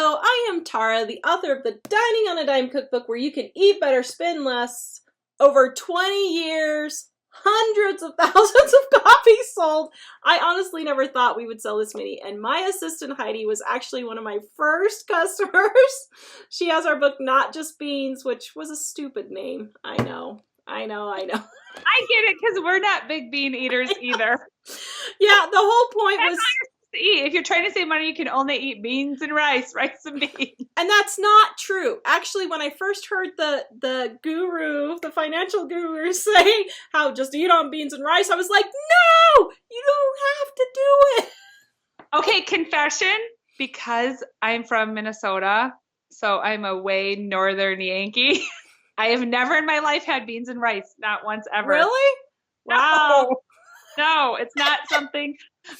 Hello, I am Tara, the author of the Dining on a Dime cookbook where you can eat better, spend less. Over 20 years, hundreds of thousands of copies sold. I honestly never thought we would sell this many. And my assistant Heidi was actually one of my first customers. She has our book, Not Just Beans, which was a stupid name. I know. I get it, because we're not big bean eaters either. Yeah, the whole point was to eat. If you're trying to save money, you can only eat beans and rice and beans. And that's not true. Actually, when I first heard the guru, the financial guru say how just eat on beans and rice, I was like, no, you don't have to do it. Okay, confession, because I'm from Minnesota, so I'm a way northern Yankee. I have never in my life had beans and rice, not once ever. Really? Wow. No, it's not something.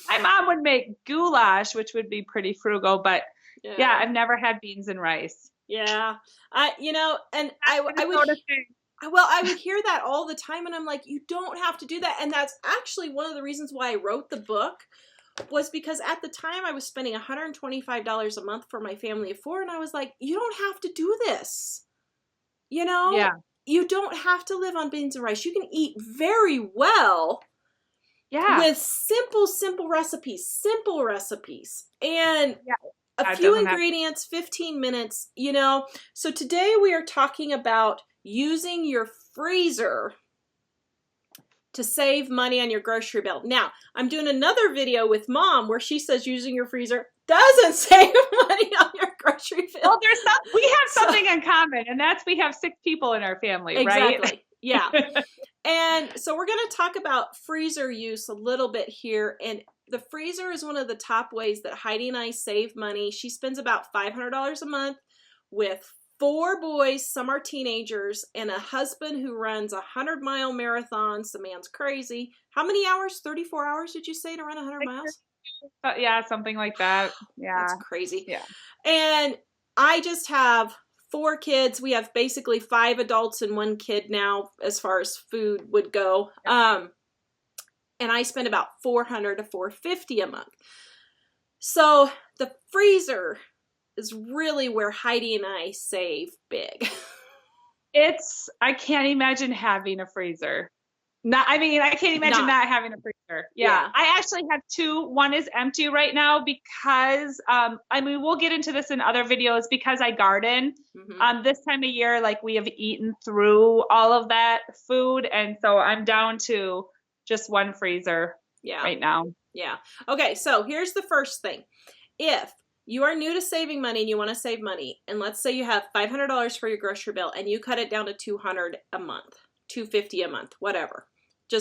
My mom would make goulash, which would be pretty frugal, but yeah, I've never had beans and rice. Yeah. I would hear that all the time, and I'm like, you don't have to do that. And that's actually one of the reasons why I wrote the book, was because at the time I was spending $125 a month for my family of 4, and I was like, you don't have to do this. You know? Yeah. You don't have to live on beans and rice. You can eat very well. Yeah. With simple recipes, and a few ingredients, 15 minutes, you know. So today we are talking about using your freezer to save money on your grocery bill. Now, I'm doing another video with Mom where she says using your freezer doesn't save money on your grocery bill. Well, we have something in common, and that's we have 6 people in our family, right? Exactly. Yeah. And so we're going to talk about freezer use a little bit here. And the freezer is one of the top ways that Heidi and I save money. She spends about $500 a month with 4 boys, some are teenagers, and a husband who runs 100-mile marathons. The man's crazy. How many hours? 34 hours, did you say, to run 100 miles? Yeah, something like that. Yeah. That's crazy. Yeah. And I just have 4 kids. We have basically 5 adults and 1 kid now, as far as food would go. And I spend about $400 to $450 a month. So the freezer is really where Heidi and I save big. I can't imagine having a freezer. I can't imagine not having a freezer. Yeah. I actually have 2. One is empty right now because, we'll get into this in other videos, because I garden. Mm-hmm. This time of year, like, we have eaten through all of that food. And so I'm down to just 1 freezer right now. Yeah. Okay. So here's the first thing. If you are new to saving money and you want to save money, and let's say you have $500 for your grocery bill and you cut it down to $200 a month, $250 a month, whatever.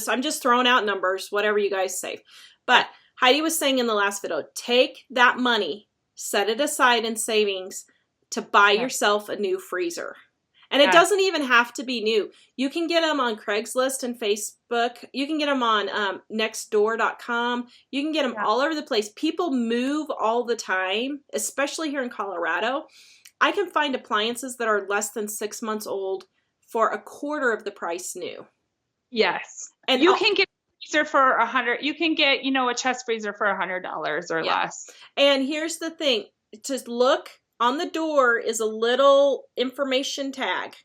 I'm just throwing out numbers, whatever you guys save. But Heidi was saying in the last video, take that money, set it aside in savings to buy yourself a new freezer. And it doesn't even have to be new. You can get them on Craigslist and Facebook. You can get them on nextdoor.com. You can get them all over the place. People move all the time, especially here in Colorado. I can find appliances that are less than 6 months old for a quarter of the price new. Yes. And you can get a freezer for $100. You can get, a chest freezer for $100 or less. And here's the thing. Just look. On the door is a little information tag,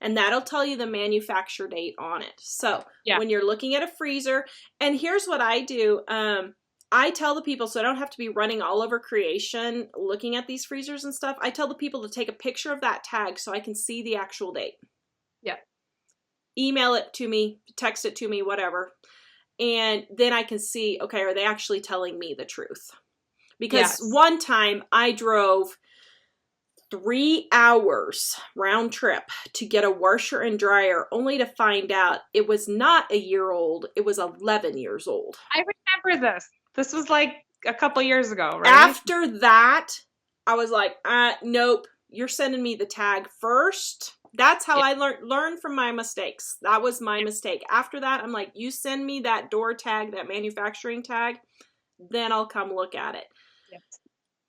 and that'll tell you the manufacture date on it. So when you're looking at a freezer, and here's what I do. I tell the people, so I don't have to be running all over creation looking at these freezers and stuff. I tell the people to take a picture of that tag so I can see the actual date. Yeah. Email it to me, text it to me, whatever. And then I can see, okay, are they actually telling me the truth? Because one time I drove 3 hours round trip to get a washer and dryer, only to find out it was not a year old. It was 11 years old. I remember this. This was like a couple years ago, right? After that, I was like, nope, you're sending me the tag first. That's how I learned from my mistakes. That was my mistake. After that, I'm like, you send me that door tag, that manufacturing tag, then I'll come look at it. Yes.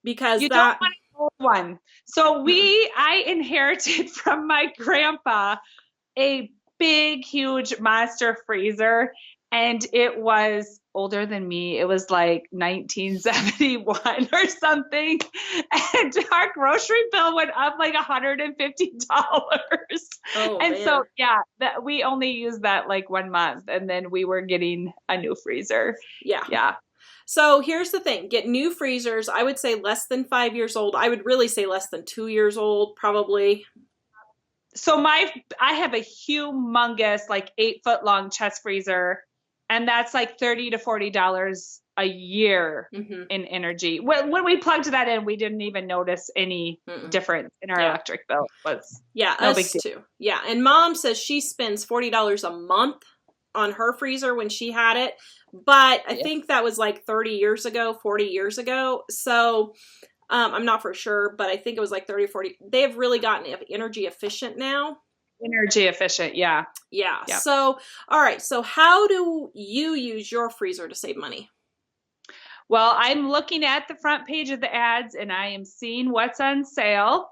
Because you don't want an old one. So I inherited from my grandpa a big, huge monster freezer, and it was older than me. It was like 1971 or something. And our grocery bill went up like $150. Oh And man. so, yeah, that we only used that like 1 month, and then we were getting a new freezer. Yeah. Yeah. So here's the thing. Get new freezers. I would say less than 5 years old. I would really say less than 2 years old, probably. So I have a humongous, like 8 foot long chest freezer, and that's like $30 to $40 a year Mm-hmm. in energy. When we plugged that in, we didn't even notice any difference in our electric bill. It was no big deal. Too. Yeah, and Mom says she spends $40 a month on her freezer when she had it, but I think that was like 30 years ago, 40 years ago. So I'm not for sure, but I think it was like 30 or 40. They have really gotten energy efficient now. Energy efficient, yeah. Yeah. Yep. So, all right. So how do you use your freezer to save money? Well, I'm looking at the front page of the ads, and I am seeing what's on sale.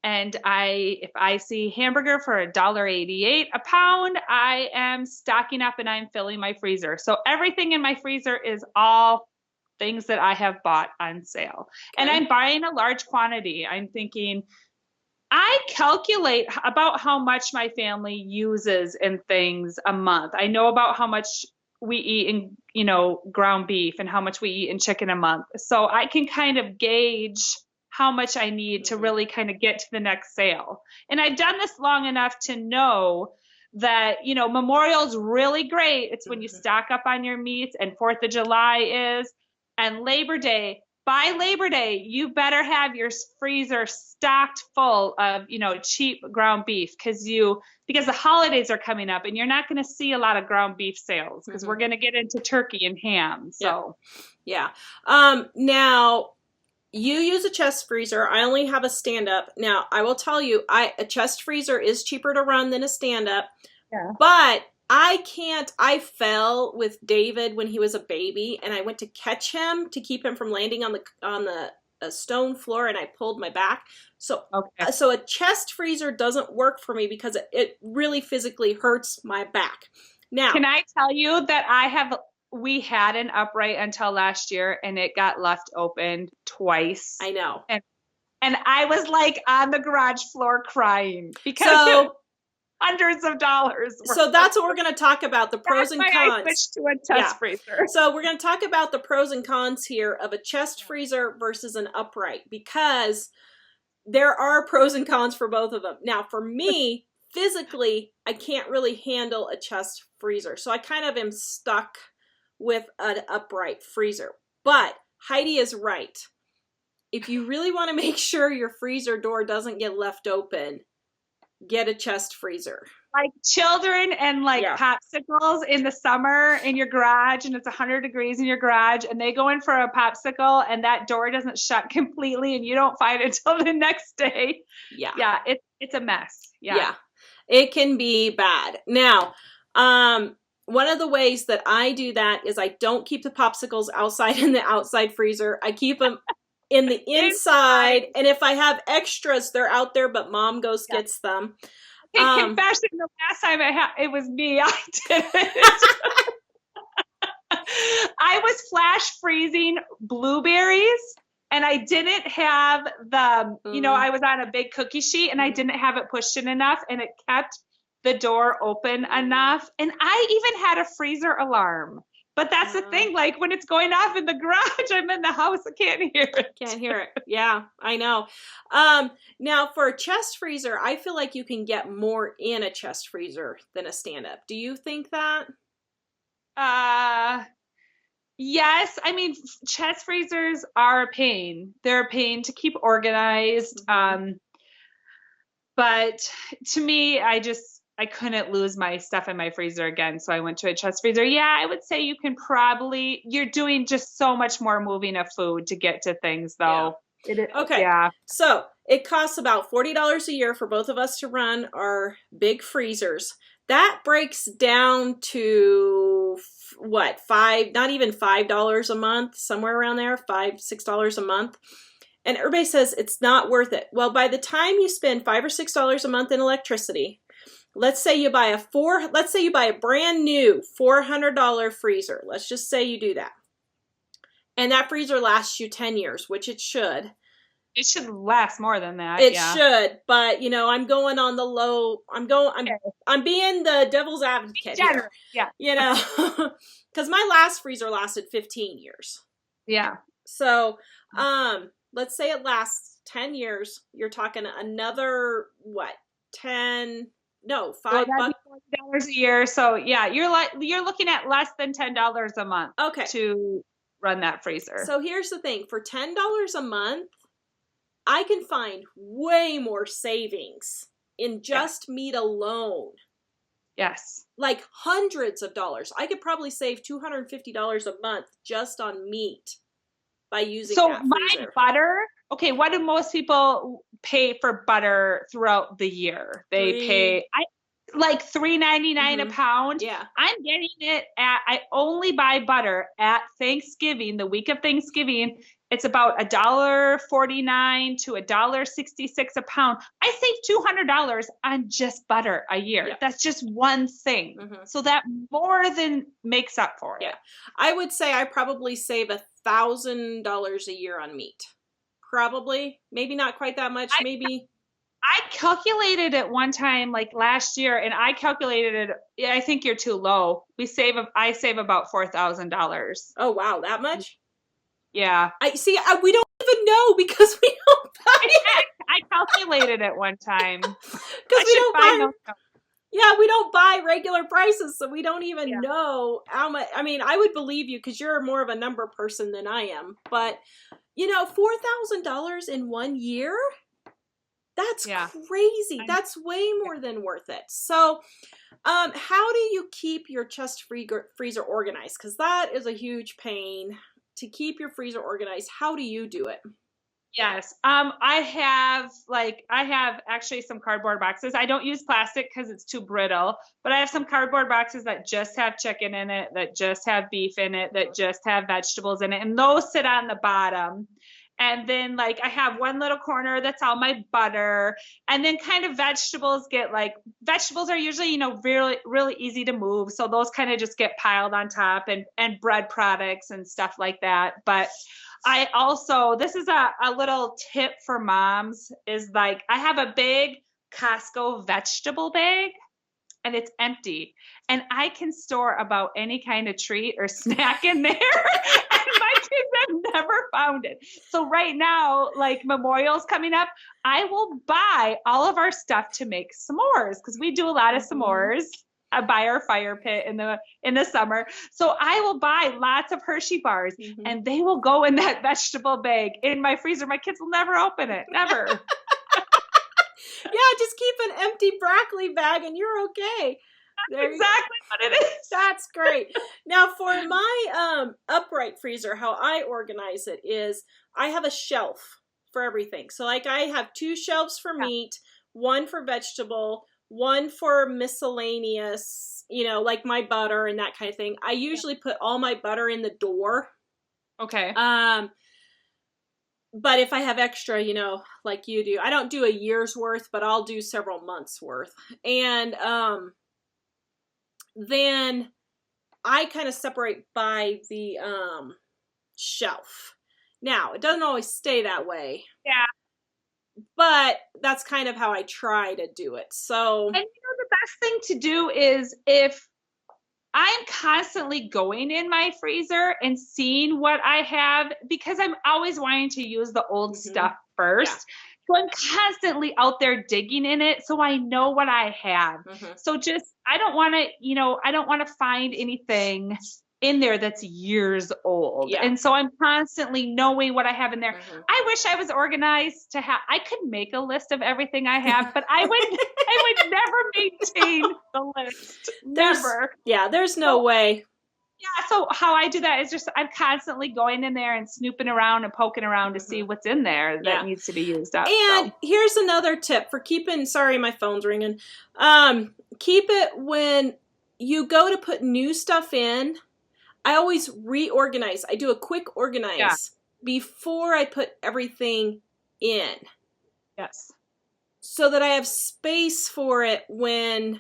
And if I see hamburger for $1.88 a pound, I am stocking up and I'm filling my freezer. So everything in my freezer is all things that I have bought on sale. Okay. And I'm buying a large quantity. I'm thinking, I calculate about how much my family uses in things a month. I know about how much we eat in, ground beef and how much we eat in chicken a month. So I can kind of gauge how much I need to really kind of get to the next sale. And I've done this long enough to know that, Memorial's really great. It's when you stock up on your meats, and 4th of July is, and Labor Day. By Labor Day, you better have your freezer stocked full of, cheap ground beef, because the holidays are coming up and you're not going to see a lot of ground beef sales, because we're going to get into turkey and ham. So, yeah. Now, you use a chest freezer. I only have a stand-up. Now, I will tell you, a chest freezer is cheaper to run than a stand-up. Yeah. But I fell with David when he was a baby, and I went to catch him to keep him from landing on the stone floor, and I pulled my back. So, so a chest freezer doesn't work for me because it really physically hurts my back. Now, can I tell you that we had an upright until last year, and it got left open twice. I know. And I was like on the garage floor crying because hundreds of dollars. So that's what we're going to talk about, the pros and cons. I switched to a chest freezer. So we're going to talk about the pros and cons here of a chest freezer versus an upright, because there are pros and cons for both of them. Now, for me, physically, I can't really handle a chest freezer. So I kind of am stuck with an upright freezer. But Heidi is right. If you really want to make sure your freezer door doesn't get left open, get a chest freezer. Like children and popsicles in the summer in your garage, and it's 100 degrees in your garage, and they go in for a popsicle and that door doesn't shut completely and you don't find it until the next day. Yeah, it's a mess. Yeah, it can be bad. Now, one of the ways that I do that is I don't keep the popsicles outside in the outside freezer. I keep them in the inside, and if I have extras, they're out there, but Mom gets them. Hey, confession, the last time it was me. I did it. I was flash freezing blueberries, and I didn't have I was on a big cookie sheet, and I didn't have it pushed in enough, and it kept the door open enough. And I even had a freezer alarm. But that's the thing, like when it's going off in the garage, I'm in the house, I can't hear it. Can't hear it. Yeah, I know. Now for a chest freezer, I feel like you can get more in a chest freezer than a stand-up. Do you think that? Yes. I mean, chest freezers are a pain. They're a pain to keep organized. But to me, I couldn't lose my stuff in my freezer again. So I went to a chest freezer. Yeah, I would say you're doing just so much more moving of food to get to things though. Yeah. Okay. Yeah. So it costs about $40 a year for both of us to run our big freezers. That breaks down to what, not even $5 a month, somewhere around there, $5-6 a month. And everybody says it's not worth it. Well, by the time you spend $5 or $6 a month in electricity, let's say you buy a brand new $400 freezer. Let's just say you do that. And that freezer lasts you 10 years, which it should. It should last more than that. It should, but I'm going on the low. I'm being the devil's advocate here. Yeah. Because my last freezer lasted 15 years. Yeah. So, let's say it lasts 10 years. You're talking another, what, $5 $40 a year. So yeah, you're looking at less than $10 a month. Okay. To run that freezer. So here's the thing, for $10 a month, I can find way more savings in just meat alone. Yes. Like hundreds of dollars. I could probably save $250 a month just on meat by using that freezer. My butter, okay, what do most people pay for butter throughout the year? They pay like $3.99 a pound. Yeah. I'm getting it I only buy butter at Thanksgiving, the week of Thanksgiving. It's about $1.49 to $1.66 a pound. I save $200 on just butter a year. Yeah. That's just one thing. So that more than makes up for it. Yeah. I would say I probably save $1,000 a year on meat. Probably. Maybe not quite that much. I calculated it one time, like last year, and I calculated it. I think you're too low. I save about $4,000. Oh, wow. That much? Yeah. We don't even know because we don't buy it. I calculated it one time. Because we don't buy regular prices, so we don't even know how much. I mean, I would believe you because you're more of a number person than I am. But, $4,000 in 1 year? That's crazy. That's way more than worth it. So, how do you keep your chest freezer organized? Because that is a huge pain to keep your freezer organized. How do you do it? Yes. I have actually some cardboard boxes. I don't use plastic because it's too brittle, but I have some cardboard boxes that just have chicken in it, that just have beef in it, that just have vegetables in it. And those sit on the bottom. And then I have one little corner that's all my butter, and then kind of vegetables are usually, really, really easy to move. So those kind of just get piled on top, and bread products and stuff like that. But I also, this is a little tip for moms, is I have a big Costco vegetable bag and it's empty, and I can store about any kind of treat or snack in there. And my kids have never found it. So right now, Memorial's coming up, I will buy all of our stuff to make s'mores, because we do a lot of s'mores by our fire pit in the summer. So I will buy lots of Hershey bars, and they will go in that vegetable bag in my freezer. My kids will never open it. Never. Yeah, just keep an empty broccoli bag and you're okay. That's exactly what it is. That's great. Now, for my upright freezer, how I organize it is I have a shelf for everything. So I have 2 shelves for meat, 1 for vegetable, 1 for miscellaneous, like my butter and that kind of thing. I usually put all my butter in the door. Okay. But if I have extra, like you do, I don't do a year's worth, but I'll do several months worth. And then I kind of separate by the shelf. Now, it doesn't always stay that way. Yeah. But that's kind of how I try to do it. So, and the best thing to do is, if I'm constantly going in my freezer and seeing what I have, because I'm always wanting to use the old stuff first. Yeah. So I'm constantly out there digging in it, so I know what I have. So I don't want to find anything in there that's years old. Yeah. And so I'm constantly knowing what I have in there. I wish I was organized I could make a list of everything I have, but I would never maintain the list. Never. There's no way. Yeah. So how I do that is just, I'm constantly going in there and snooping around and poking around to see what's in there that needs to be used up. And here's another tip for sorry, my phone's ringing. Keep it when you go to put new stuff in. I always reorganize. I do a quick organize before I put everything in. Yes. so that I have space for it when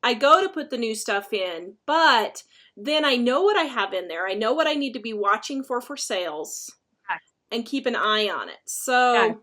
I go to put the new stuff in, but then I know what I have in there. I know what I need to be watching for sales and keep an eye on it. So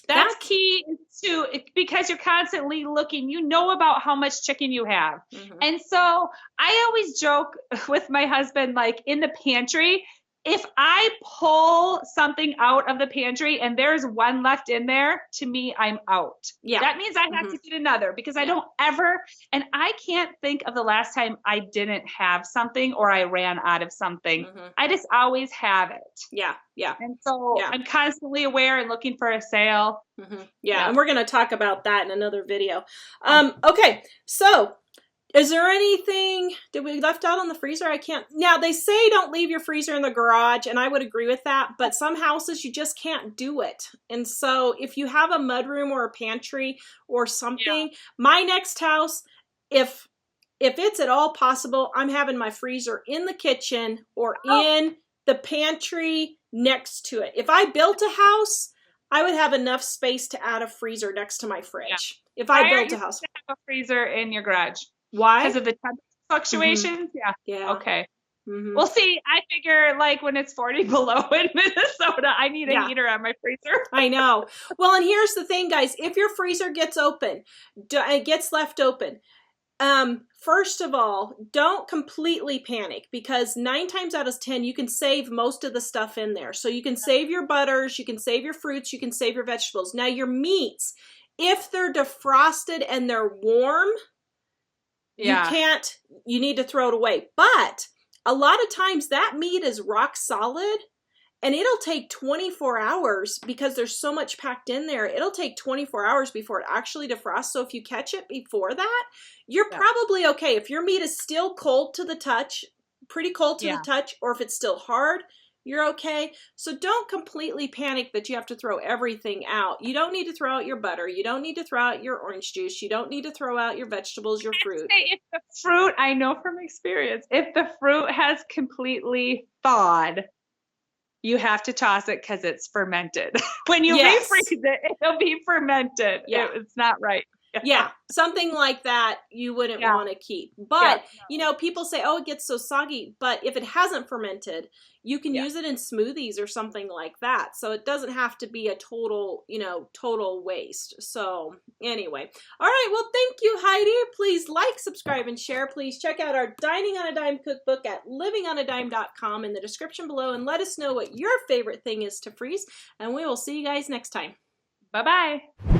that's key too, because you're constantly looking, you know about how much chicken you have. And so I always joke with my husband, like in the pantry, if I pull something out of the pantry and there's one left in there, to me, I'm out. Yeah. That means I have to get another, because I don't ever, and I can't think of the last time I didn't have something or I ran out of something. I just always have it. Yeah. Yeah. And so I'm constantly aware and looking for a sale. Yeah. And we're going to talk about that in another video. Okay. So, is there anything that we left out on the freezer? I can't. Now, they say don't leave your freezer in the garage, and I would agree with that, but some houses you just can't do it. And so if you have a mudroom or a pantry or something, my next house, if it's at all possible, I'm having my freezer in the kitchen or in the pantry next to it. If I built a house, I would have enough space to add a freezer next to my fridge. If I built a house. You have a freezer in your garage. Why? Because of the temperature fluctuations? Yeah. Okay. Well, see, I figure like when it's 40 below in Minnesota, I need a heater on my freezer. I know. Well, and here's the thing, guys. If your freezer gets open, it gets left open, first of all, don't completely panic, because 9 times out of 10, you can save most of the stuff in there. So you can save your butters, you can save your fruits, you can save your vegetables. Now your meats, if they're defrosted and they're warm, you need to throw it away. But a lot of times that meat is rock solid and it'll take 24 hours because there's so much packed in there. It'll take 24 hours before it actually defrosts. So if you catch it before that, you're probably okay. If your meat is still cold to the touch, pretty cold to the touch, or if it's still hard, you're okay. So don't completely panic that you have to throw everything out. You don't need to throw out your butter. You don't need to throw out your orange juice. You don't need to throw out your vegetables, your fruit. If the fruit, I know from experience, if the fruit has completely thawed, you have to toss it because it's fermented. When you refreeze it, it'll be fermented. It's not right. Yeah, something like that you wouldn't want to keep. But, you know, people say, oh, it gets so soggy. But if it hasn't fermented, you can use it in smoothies or something like that. So it doesn't have to be a total, total waste. So anyway. All right. Well, thank you, Heidi. Please like, subscribe, and share. Please check out our Dining on a Dime cookbook at livingonadime.com in the description below, and let us know what your favorite thing is to freeze. And we will see you guys next time. Bye-bye.